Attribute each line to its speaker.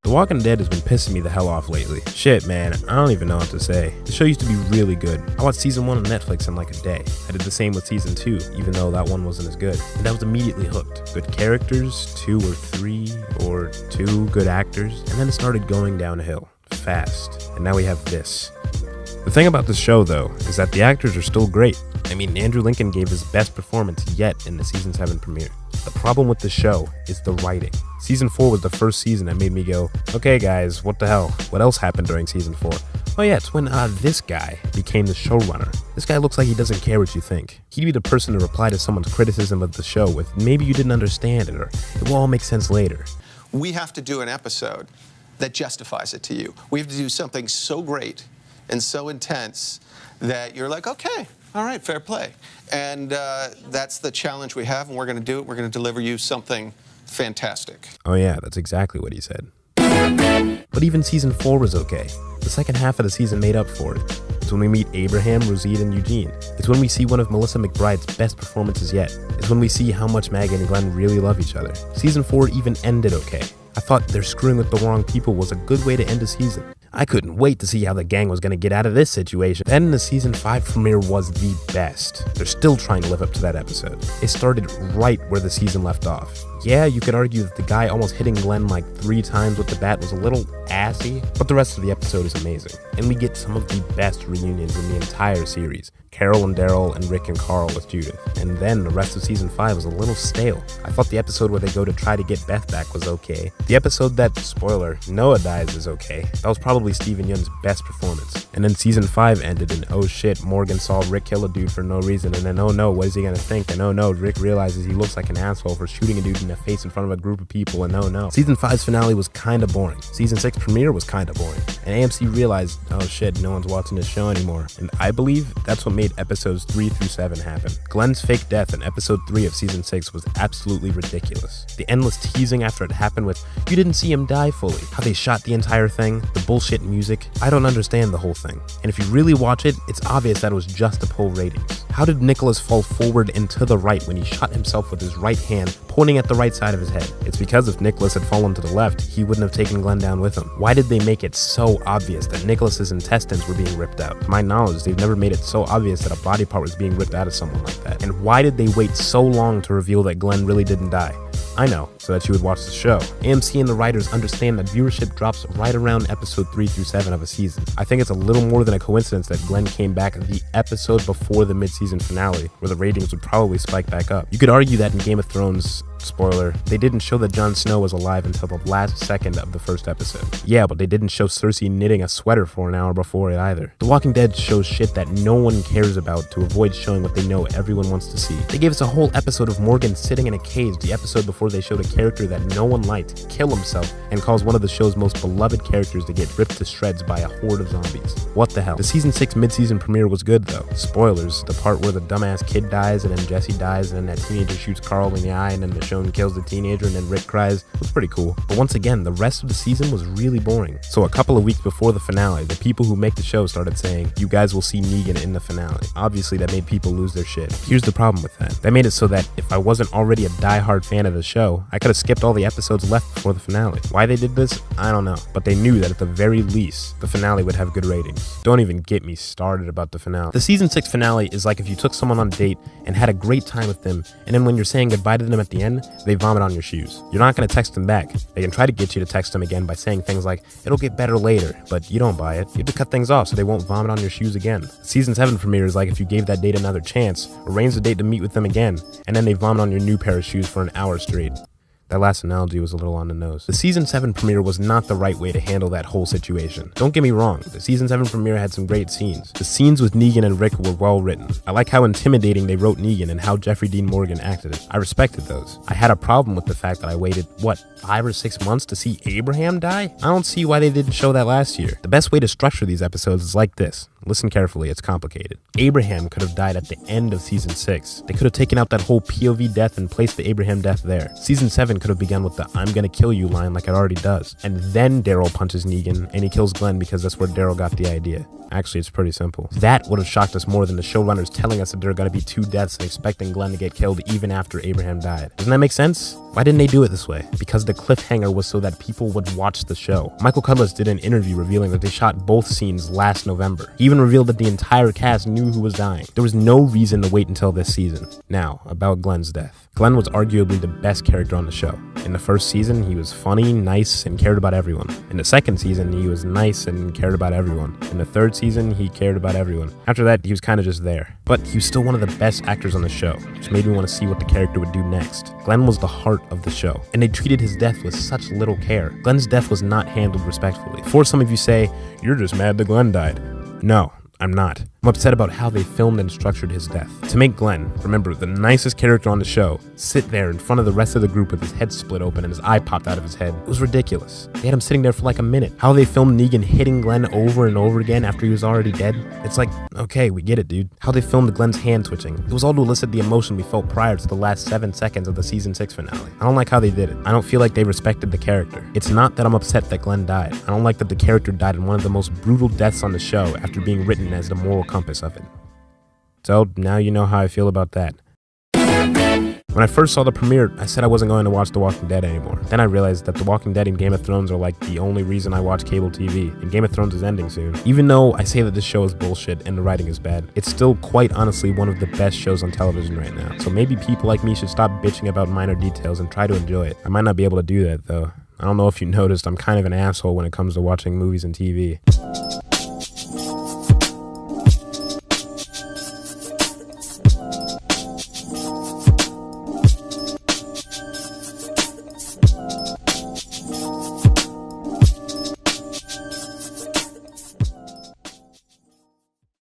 Speaker 1: The Walking Dead has been pissing me the hell off lately. Shit, man, I don't even know what to say. The show used to be really good. I watched season 1 on Netflix in like a day. I did the same with season 2, even though that one wasn't as good. And I was immediately hooked. Good characters, 2 or 3, or 2 good actors, and then it started going downhill, fast. And now we have this. The thing about this show, though, is that the actors are still great. I mean, Andrew Lincoln gave his best performance yet in the season 7 premiere. The problem with the show is the writing. Season 4 was the first season that made me go, okay guys, what the hell? What else happened during season 4? Oh yeah, it's when this guy became the showrunner. This guy looks like he doesn't care what you think. He'd be the person to reply to someone's criticism of the show with, maybe you didn't understand it, or it will all make sense later.
Speaker 2: We have to do an episode that justifies it to you. We have to do something so great and so intense that you're like, okay, all right, fair play. And that's the challenge we have, and we're going to do it. We're going to deliver you something fantastic.
Speaker 1: Oh yeah, that's exactly what he said. But even season 4 was okay. The second half of the season made up for it. It's when we meet Abraham, Rosita, and Eugene. It's when we see one of Melissa McBride's best performances yet. It's when we see how much Maggie and Glenn really love each other. Season 4 even ended okay. I thought they're screwing with the wrong people was a good way to end a season. I couldn't wait to see how the gang was going to get out of this situation. Then the season 5 premiere was the best. They're still trying to live up to that episode. It started right where the season left off. Yeah, you could argue that the guy almost hitting Glenn like 3 times with the bat was a little assy, but the rest of the episode is amazing. And we get some of the best reunions in the entire series. Carol and Daryl and Rick and Carl with Judith. And then the rest of season 5 was a little stale. I thought the episode where they go to try to get Beth back was okay. The episode that, spoiler, Noah dies is okay. That was probably Steven Yeun's best performance. And then season 5 ended and oh shit, Morgan saw Rick kill a dude for no reason, and then oh no, what is he gonna think? And oh no, Rick realizes he looks like an asshole for shooting a dude in the face in front of a group of people, and oh no. Season 5's finale was kinda boring. Season 6 premiere was kinda boring. And AMC realized, oh shit, no one's watching this show anymore. And I believe that's what made episodes 3 through 7 happen. Glenn's fake death in episode 3 of season 6 was absolutely ridiculous. The endless teasing after it happened with, you didn't see him die fully, how they shot the entire thing, the bullshit music, I don't understand the whole thing. And if you really watch it, it's obvious that it was just to pull ratings. How did Nicholas fall forward and to the right when he shot himself with his right hand, pointing at the right side of his head? It's because if Nicholas had fallen to the left, he wouldn't have taken Glenn down with him. Why did they make it so obvious that Nicholas's intestines were being ripped out? To my knowledge, they've never made it so obvious that a body part was being ripped out of someone like that. And why did they wait so long to reveal that Glenn really didn't die? I know, so that you would watch the show. AMC and the writers understand that viewership drops right around episode 3 through 7 of a season. I think it's a little more than a coincidence that Glenn came back the episode before the mid-season finale, where the ratings would probably spike back up. You could argue that in Game of Thrones, spoiler, they didn't show that Jon Snow was alive until the last second of the first episode. Yeah, but they didn't show Cersei knitting a sweater for an hour before it either. The Walking Dead shows shit that no one cares about to avoid showing what they know everyone wants to see. They gave us a whole episode of Morgan sitting in a cage the episode before they showed a character that no one liked kill himself and cause one of the show's most beloved characters to get ripped to shreds by a horde of zombies. What the hell? The season 6 mid-season premiere was good though. Spoilers, the part where the dumbass kid dies and then Jesse dies and then that teenager shoots Carl in the eye and then Michonne kills the teenager and then Rick cries was pretty cool. But once again, the rest of the season was really boring. So a couple of weeks before the finale, the people who make the show started saying, you guys will see Negan in the finale. Obviously that made people lose their shit. Here's the problem with that. That made it so that if I wasn't already a die-hard fan of the show, I could have skipped all the episodes left before the finale. Why they did this, I don't know. But they knew that at the very least, the finale would have good ratings. Don't even get me started about the finale. The season 6 finale is like if you took someone on a date and had a great time with them, and then when you're saying goodbye to them at the end, they vomit on your shoes. You're not going to text them back. They can try to get you to text them again by saying things like, it'll get better later, but you don't buy it. You have to cut things off so they won't vomit on your shoes again. Season 7 premiere is like if you gave that date another chance, arrange the date to meet with them again, and then they vomit on your new pair of shoes for an hour straight. That last analogy was a little on the nose. The season 7 premiere was not the right way to handle that whole situation. Don't get me wrong, the season 7 premiere had some great scenes. The scenes with Negan and Rick were well written. I like how intimidating they wrote Negan and how Jeffrey Dean Morgan acted it. I respected those. I had a problem with the fact that I waited, 5 or 6 months to see Abraham die? I don't see why they didn't show that last year. The best way to structure these episodes is like this. Listen carefully, it's complicated. Abraham could have died at the end of season 6. They could have taken out that whole POV death and placed the Abraham death there. Season 7 could have begun with the "I'm gonna kill you" line like it already does. And then Daryl punches Negan and he kills Glenn because that's where Daryl got the idea. Actually, it's pretty simple. That would have shocked us more than the showrunners telling us that there are going to be 2 deaths and expecting Glenn to get killed even after Abraham died. Doesn't that make sense? Why didn't they do it this way? Because the cliffhanger was so that people would watch the show. Michael Cudlitz did an interview revealing that they shot both scenes last November. He even revealed that the entire cast knew who was dying. There was no reason to wait until this season. Now, about Glenn's death. Glenn was arguably the best character on the show. In the first season, he was funny, nice, and cared about everyone. In the second season, he was nice and cared about everyone. In the third season, he cared about everyone. After that, he was kind of just there. But he was still one of the best actors on the show, which made me want to see what the character would do next. Glenn was the heart of the show, and they treated his death with such little care. Glenn's death was not handled respectfully. Before some of you say, "You're just mad that Glenn died." No, I'm not. I'm upset about how they filmed and structured his death. To make Glenn, remember, the nicest character on the show, sit there in front of the rest of the group with his head split open and his eye popped out of his head, it was ridiculous. They had him sitting there for like a minute. How they filmed Negan hitting Glenn over and over again after he was already dead, it's like, okay, we get it, dude. How they filmed Glenn's hand twitching, it was all to elicit the emotion we felt prior to the last 7 seconds of the season 6 finale. I don't like how they did it. I don't feel like they respected the character. It's not that I'm upset that Glenn died. I don't like that the character died in one of the most brutal deaths on the show after being written as the moral compass of it. So now you know how I feel about that. When I first saw the premiere, I said I wasn't going to watch The Walking Dead anymore. Then I realized that The Walking Dead and Game of Thrones are like the only reason I watch cable TV, and Game of Thrones is ending soon. Even though I say that this show is bullshit and the writing is bad, it's still quite honestly one of the best shows on television right now. So maybe people like me should stop bitching about minor details and try to enjoy it. I might not be able to do that though. I don't know if you noticed, I'm kind of an asshole when it comes to watching movies and TV.